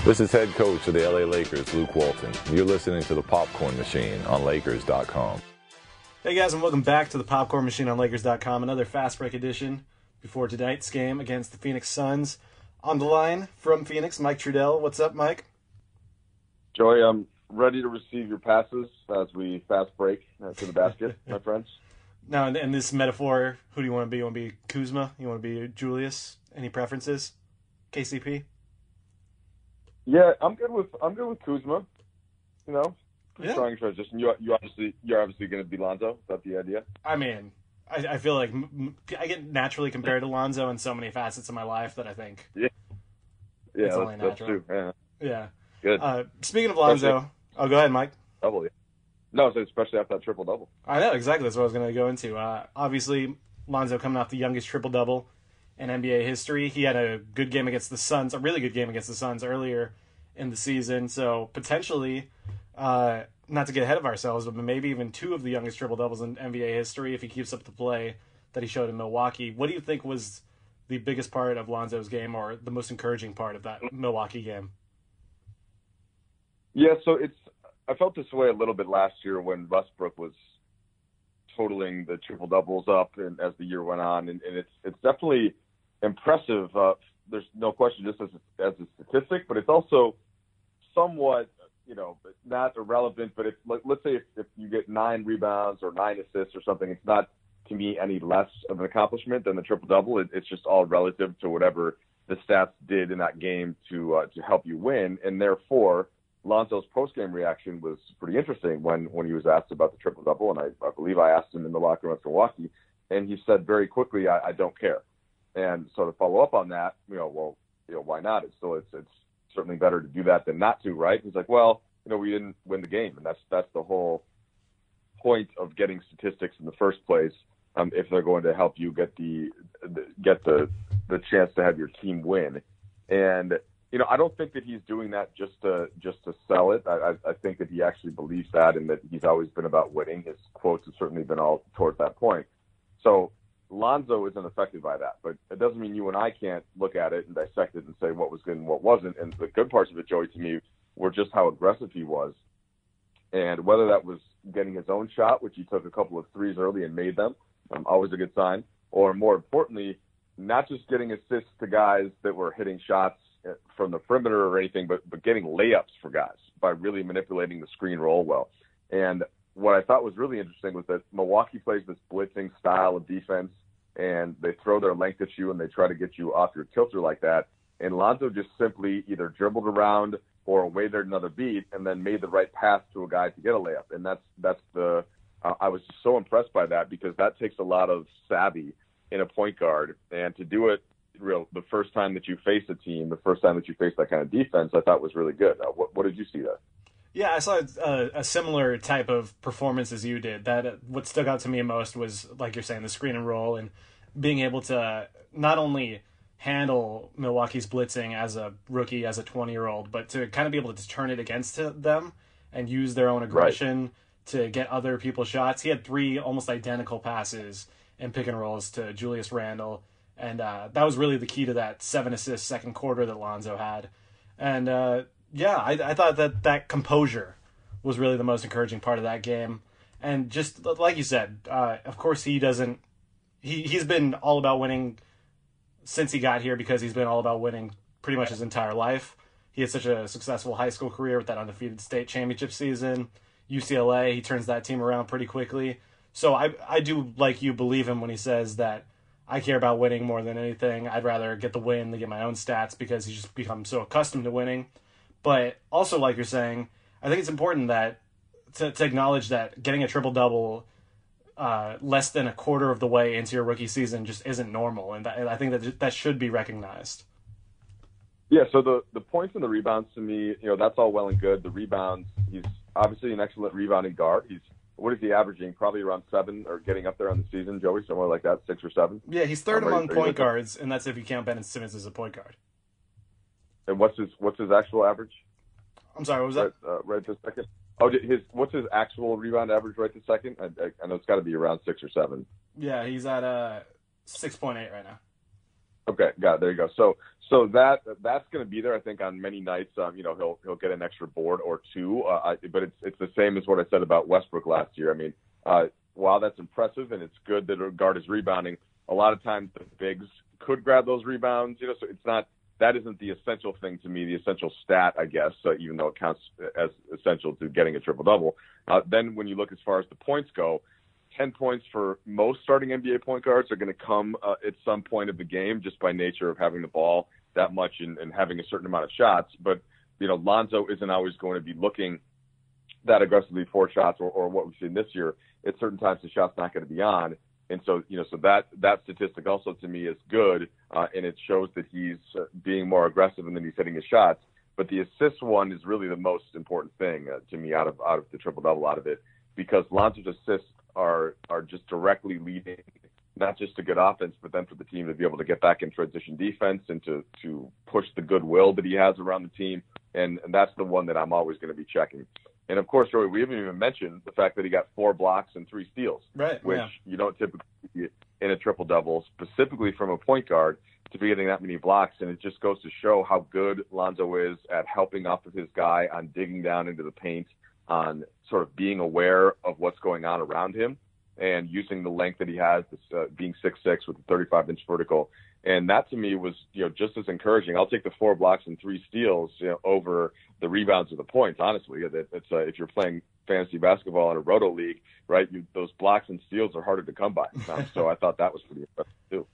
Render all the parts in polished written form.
This is head coach of the LA Lakers, Luke Walton. You're listening to the Popcorn Machine on Lakers.com. Hey guys, and welcome back to the Popcorn Machine on Lakers.com. Another fast break edition before tonight's game against the Phoenix Suns. On the line from Phoenix, Mike Trudell. What's up, Mike? Joey, I'm ready to receive your passes as we fast break to the basket, my friends. Now, in this metaphor, who do you want to be? You want to be Kuzma? You want to be Julius? Any preferences? KCP? Yeah, I'm good with Kuzma. You know, strong transition. You're obviously going to be Lonzo. Is that the idea? I mean, I feel like I get naturally compared to Lonzo in so many facets of my life that I think it's only natural. That's true. Yeah. Good. Speaking of Lonzo, go ahead, Mike. Double. No, so especially after that triple-double. I know, exactly. That's what I was going to go into. Obviously, Lonzo coming off the youngest triple-double in NBA history. He had a good game against the Suns, a really good game against the Suns earlier in the season. So potentially, not to get ahead of ourselves, but maybe even two of the youngest triple-doubles in NBA history if he keeps up the play that he showed in Milwaukee. What do you think was the biggest part of Lonzo's game, or the most encouraging part of that Milwaukee game? Yeah, so I felt this way a little bit last year when Westbrook was totaling the triple doubles up, and as the year went on, and it's definitely impressive. There's no question, just as a statistic, but it's also somewhat, not irrelevant. But let's say if you get 9 rebounds or 9 assists or something, it's not to me any less of an accomplishment than the triple double. It's just all relative to whatever the stats did in that game to help you win, and therefore Lonzo's post-game reaction was pretty interesting when he was asked about the triple-double, and I believe I asked him in the locker room at Milwaukee, and he said very quickly, I don't care. And so to follow up on that, why not? It's certainly better to do that than not to, right? He's like, we didn't win the game, and that's the whole point of getting statistics in the first place, if they're going to help you get the chance to have your team win. And I don't think that he's doing that just to sell it. I think that he actually believes that, and that he's always been about winning. His quotes have certainly been all towards that point. So Lonzo isn't affected by that, but it doesn't mean you and I can't look at it and dissect it and say what was good and what wasn't. And the good parts of it, Joey, to me, were just how aggressive he was. And whether that was getting his own shot, which he took a couple of threes early and made them, always a good sign, or more importantly, not just getting assists to guys that were hitting shots from the perimeter or anything, but getting layups for guys by really manipulating the screen roll well. And what I thought was really interesting was that Milwaukee plays this blitzing style of defense, and they throw their length at you and they try to get you off your kilter like that. And Lonzo just simply either dribbled around or waited another beat and then made the right pass to a guy to get a layup. And I was just so impressed by that, because that takes a lot of savvy in a point guard, and to do it the first time that you face a team, the first time that you face that kind of defense, I thought was really good. What did you see there? Yeah, I saw a similar type of performance as you did. That what stuck out to me most was, like you're saying, the screen and roll, and being able to not only handle Milwaukee's blitzing as a rookie, as a 20-year-old, but to kind of be able to turn it against them and use their own aggression to get other people's shots. He had 3 almost identical passes and pick and rolls to Julius Randle. And that was really the key to that 7-assist second quarter that Lonzo had. And, I thought that composure was really the most encouraging part of that game. And just like you said, of course he's been all about winning since he got here, because he's been all about winning pretty much his entire life. He had such a successful high school career with that undefeated state championship season. UCLA, he turns that team around pretty quickly. So I do, like you, believe him when he says that I care about winning more than anything. I'd rather get the win than get my own stats, because he's just become so accustomed to winning. But also, like you're saying, I think it's important that to acknowledge that getting a triple-double less than a quarter of the way into your rookie season just isn't normal, and I think that should be recognized. Yeah, so the points and the rebounds, to me, that's all well and good. The rebounds, he's obviously an excellent rebounding guard. What is he averaging? Probably around 7, or getting up there on the season, Joey, somewhere like that, 6 or 7. Yeah, he's third among point guards, and that's if you count Ben Simmons as a point guard. And what's his actual average? I'm sorry, what was that? Right this second. Oh, what's his actual rebound average right this second? I know it's got to be around 6 or 7. Yeah, he's at 6.8 right now. Okay, got it. There you go. So So that's going to be there, I think, on many nights. He'll get an extra board or two, but it's the same as what I said about Westbrook last year. I mean, while that's impressive and it's good that a guard is rebounding, a lot of times the bigs could grab those rebounds. So that isn't the essential thing to me, the essential stat, I guess, even though it counts as essential to getting a triple-double. Then when you look as far as the points go, 10 points for most starting NBA point guards are going to come at some point of the game just by nature of having the ball that much and having a certain amount of shots. But, Lonzo isn't always going to be looking that aggressively for shots or what we've seen this year. At certain times, the shot's not going to be on. And so, so that statistic also to me is good, and it shows that he's being more aggressive and then he's hitting his shots. But the assist one is really the most important thing to me out of the triple-double out of it, because Lonzo's assists are just directly leading not just to good offense, but then for the team to be able to get back in transition defense and to push the goodwill that he has around the team. And that's the one that I'm always going to be checking. And, of course, Joey, we haven't even mentioned the fact that he got 4 blocks and 3 steals, right? Which you don't typically see in a triple-double, specifically from a point guard, to be getting that many blocks. And it just goes to show how good Lonzo is at helping off of his guy, on digging down into the paint, on sort of being aware of what's going on around him, and using the length that he has, this, being 6'6" with a 35-inch vertical. And that to me was, just as encouraging. I'll take the 4 blocks and 3 steals, over the rebounds or the points. Honestly, it's if you're playing fantasy basketball in a roto league, right? Those blocks and steals are harder to come by. So I thought that was pretty impressive too.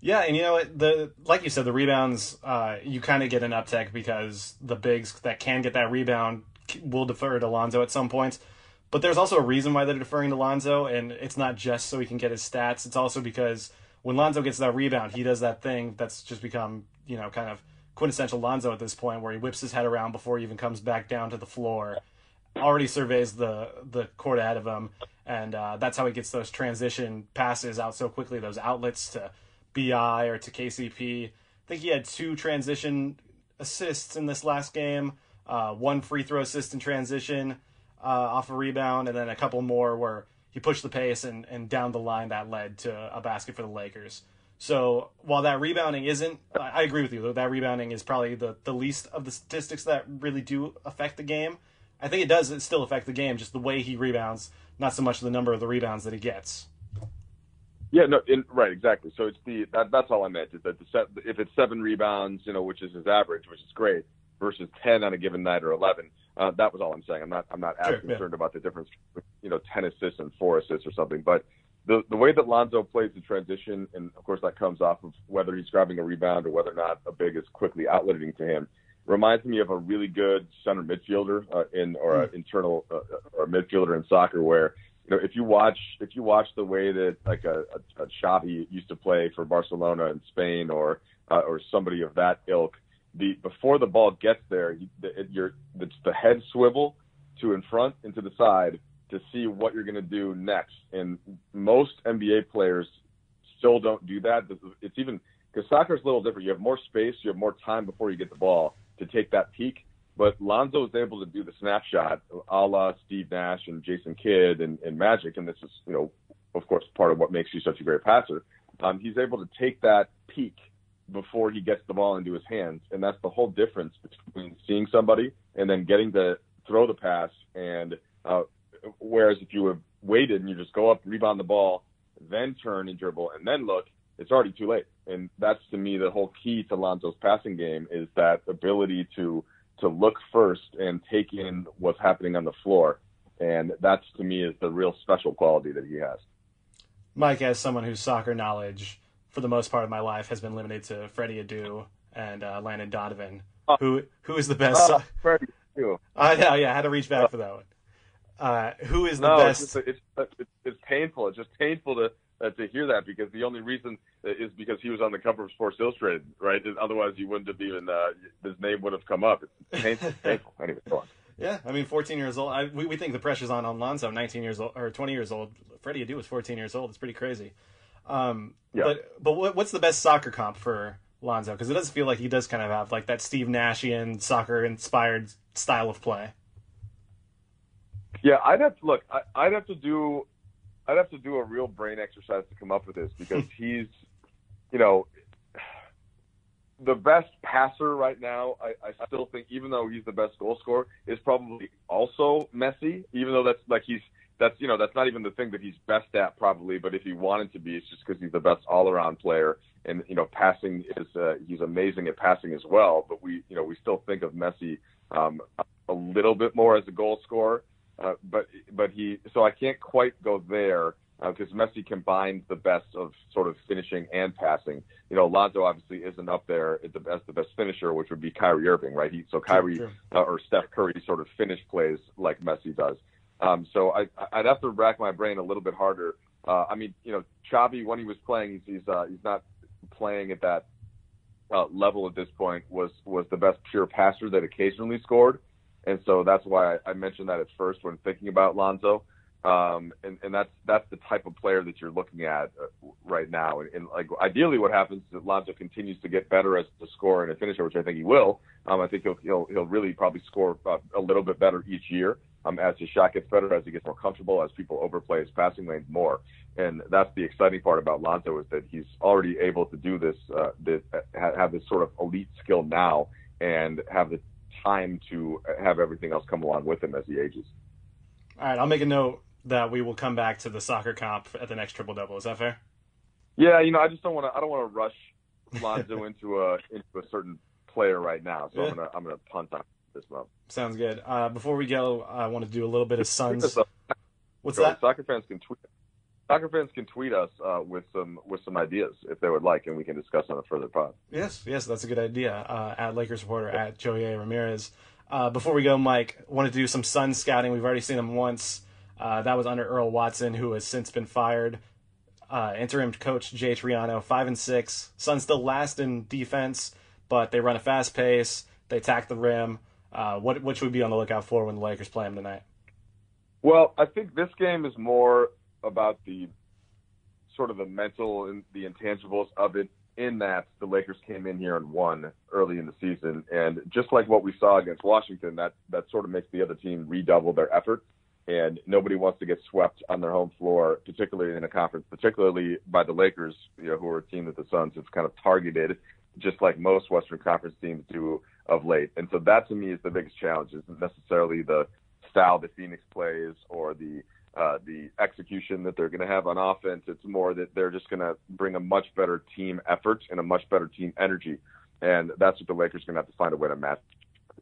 Yeah, and like you said, the rebounds, you kind of get an uptick because the bigs that can get that rebound will defer to Lonzo at some points. But there's also a reason why they're deferring to Lonzo, and it's not just so he can get his stats. It's also because when Lonzo gets that rebound, he does that thing that's just become, kind of quintessential Lonzo at this point, where he whips his head around before he even comes back down to the floor, already surveys the court ahead of him, and that's how he gets those transition passes out so quickly, those outlets to BI or to KCP. I think he had 2 transition assists in this last game, 1 free throw assist in transition off a rebound, and then a couple more where he pushed the pace and down the line that led to a basket for the Lakers. So while that rebounding isn't, I agree with you, that rebounding is probably the least of the statistics that really do affect the game. I think it still affect the game, just the way he rebounds, not so much the number of the rebounds that he gets. Yeah, no, right, exactly. So it's that's all I meant, is that if it's 7 rebounds, which is his average, which is great, versus 10 on a given night or 11, that was all I'm saying. I'm not as concerned about the difference between 10 assists and 4 assists or something. But the way that Lonzo plays the transition, and of course that comes off of whether he's grabbing a rebound or whether or not a big is quickly outletting to him, reminds me of a really good center midfielder or an internal or midfielder in soccer, where if you watch the way that like a Xavi used to play for Barcelona in Spain or somebody of that ilk, before the ball gets there, it's the head swivel to in front and to the side to see what you're going to do next. And most NBA players still don't do that. It's even because soccer is a little different. You have more space, you have more time before you get the ball to take that peek. But Lonzo is able to do the snapshot, a la Steve Nash and Jason Kidd and Magic, and this is, of course, part of what makes you such a great passer. He's able to take that peek before he gets the ball into his hands, and that's the whole difference between seeing somebody and then getting to throw the pass. And whereas if you have waited and you just go up, rebound the ball, then turn and dribble, and then look, it's already too late. And that's, to me, the whole key to Lonzo's passing game, is that ability to look first and take in what's happening on the floor. And that's, to me, is the real special quality that he has. Mike, as someone whose soccer knowledge, for the most part of my life, has been limited to Freddie Adu and Landon Donovan, who is the best? Freddie Adu. I know, yeah, I had to reach back for that one. Who is the best? It's painful. It's just painful to hear that, because the only reason is because he was on the cover of Sports Illustrated, right? Otherwise, you wouldn't have even his name would have come up. It's painful. Anyway, go on. Yeah, I mean, 14 years old. We think the pressure's on Lonzo, 19 years old or 20 years old. Freddie Adu was 14 years old. It's pretty crazy. Yeah. But what's the best soccer comp for Lonzo? Because it does feel like he does kind of have like that Steve Nashian soccer-inspired style of play. Yeah, I'd have to do a real brain exercise to come up with this, because he's, the best passer right now, I still think, even though he's the best goal scorer, is probably also Messi. Even though that's not even the thing that he's best at probably. But if he wanted to be, it's just because he's the best all-around player. And passing is he's amazing at passing as well. But we still think of Messi a little bit more as a goal scorer. But I can't quite go there. Because Messi combines the best of sort of finishing and passing. Lonzo obviously isn't up there as the best finisher, which would be Kyrie Irving, right? Kyrie or Steph Curry sort of finish plays like Messi does. So I'd have to rack my brain a little bit harder. Xavi, when he was playing, he's not playing at that level at this point. Was the best pure passer that occasionally scored, and so that's why I mentioned that at first when thinking about Lonzo. And that's the type of player that you're looking at right now. And like ideally, what happens is that Lonzo continues to get better as a scorer and a finisher, which I think he will. I think he'll really probably score a little bit better each year as his shot gets better, as he gets more comfortable, as people overplay his passing lanes more. And that's the exciting part about Lonzo, is that he's already able to do this, have this sort of elite skill now, and have the time to have everything else come along with him as he ages. All right, I'll make a note that we will come back to the soccer comp at the next triple-double. Is that fair? Yeah, I just don't want to rush Lonzo into a certain player right now. So yeah. I'm gonna punt on this month. Sounds good. Before we go, I want to do a little bit of Suns. What's that? Soccer fans can tweet us with some ideas if they would like, and we can discuss on a further pod. Yes, that's a good idea. At Lakers reporter at Joey Ramirez. Before we go, Mike, I want to do some Suns scouting. We've already seen them once. That was under Earl Watson, who has since been fired. Interim coach Jay Triano, 5-6. Suns still last in defense, but they run a fast pace. They attack the rim. What should we be on the lookout for when the Lakers play them tonight? Well, I think this game is more about the sort of the mental and the intangibles of it, in that the Lakers came in here and won early in the season. And just like what we saw against Washington, that sort of makes the other team redouble their effort. And nobody wants to get swept on their home floor, particularly in a conference, particularly by the Lakers, who are a team that the Suns have kind of targeted, just like most Western Conference teams do of late. And so that, to me, is the biggest challenge. Isn't necessarily the style that Phoenix plays or the execution that they're going to have on offense. It's more that they're just going to bring a much better team effort and a much better team energy. And that's what the Lakers are going to have to find a way to match.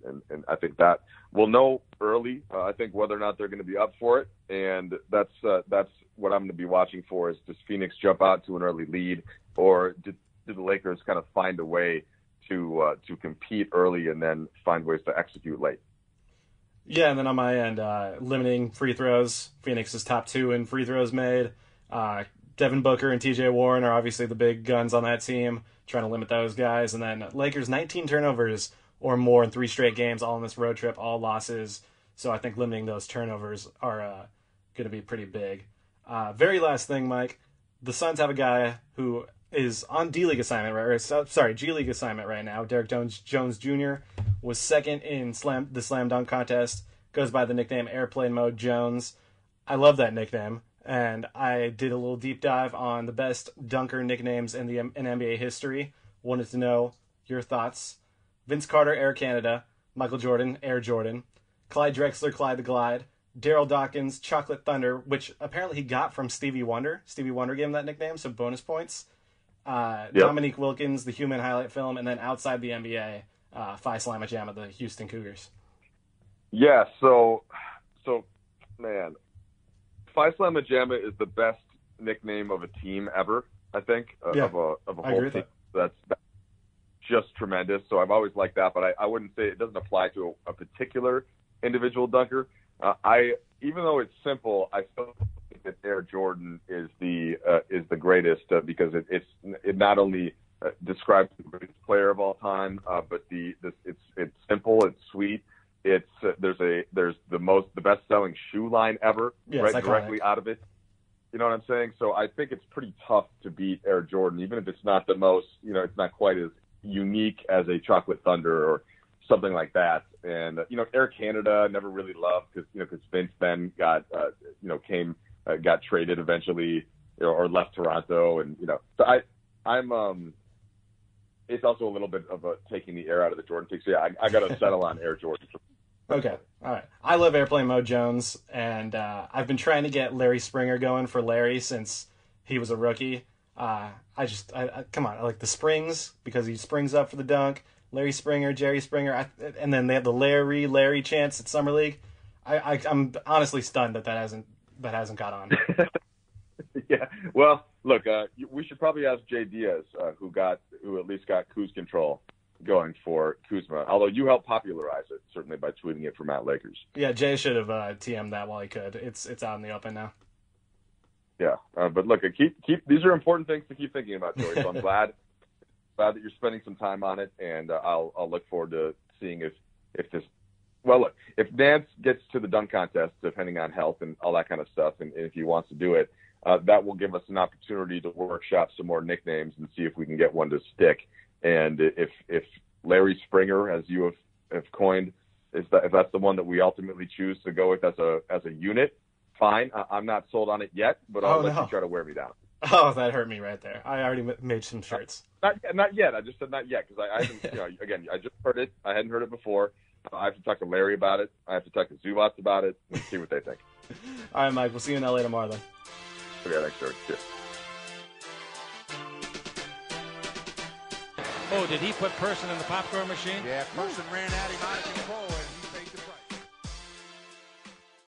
And I think that we'll know early, I think, whether or not they're going to be up for it. And that's what I'm going to be watching for, is does Phoenix jump out to an early lead, or do the Lakers kind of find a way to compete early and then find ways to execute late? Yeah, and then on my end, limiting free throws. Phoenix is top 2 in free throws made. Devin Booker and TJ Warren are obviously the big guns on that team, trying to limit those guys. And then Lakers, 19 turnovers or more in 3 straight games, all on this road trip, all losses. So I think limiting those turnovers are going to be pretty big. Very last thing, Mike. The Suns have a guy who is on D-League assignment, G-League assignment right now. Derek Jones Jr. was second in the Slam Dunk contest. Goes by the nickname Airplane Mode Jones. I love that nickname. And I did a little deep dive on the best dunker nicknames in NBA history. Wanted to know your thoughts. Vince Carter, Air Canada. Michael Jordan, Air Jordan. Clyde Drexler, Clyde the Glide. Daryl Dawkins, Chocolate Thunder, which apparently he got from Stevie Wonder. Stevie Wonder gave him that nickname, so bonus points. Dominique Wilkins, the Human highlight film, and then outside the NBA, Phi Slama Jama, the Houston Cougars. Yeah, so man, Phi Slama Jama is the best nickname of a team ever, I think, of a whole team. That's just tremendous. So I've always liked that, but I wouldn't say it doesn't apply to a particular individual dunker. Even though it's simple, I still think that Air Jordan is the greatest because it not only describes the greatest player of all time, but it's simple, it's sweet. There's the best selling shoe line ever, right directly out of it. You know what I'm saying? So I think it's pretty tough to beat Air Jordan, even if it's not the most, it's not quite as unique as a Chocolate Thunder or something like that. And Air Canada never really loved because Vince then got got traded eventually, or left Toronto, and so I'm it's also a little bit of a taking the air out of the Jordan pick. So yeah, I got to settle on Air Jordan. Okay, all right. I love Airplane Mode Jones, and I've been trying to get Larry Springer going for Larry since he was a rookie. I come on, I like the springs because he springs up for the dunk. Larry Springer, Jerry Springer, and then they have the Larry chants at Summer League. I'm honestly stunned that hasn't got on. Yeah, well, look, we should probably ask Jay Diaz, who at least got Kuz control going for Kuzma. Although you helped popularize it certainly by tweeting it for Matt Lakers. Yeah, Jay should have TM'd that while he could. It's out in the open now. Yeah, but look, keep these are important things to keep thinking about, Joey. So I'm glad that you're spending some time on it, and I'll look forward to seeing if this. Well, look, if Nance gets to the dunk contest, depending on health and all that kind of stuff, and if he wants to do it, that will give us an opportunity to workshop some more nicknames and see if we can get one to stick. And if Larry Springer, as you have coined, if that's the one that we ultimately choose to go with as a unit, fine. I'm not sold on it yet, but I'll let you try to wear me down. Oh, that hurt me right there. I already made some shirts. Not yet. I just said not yet because I haven't. Again, I just heard it. I hadn't heard it before. I have to talk to Larry about it. I have to talk to Zubats about it and see what they think. All right, Mike. We'll see you in LA tomorrow then. Okay, thanks, George. Cheers. Oh, did he put Person in the popcorn machine? Yeah, Person ran at him out of control.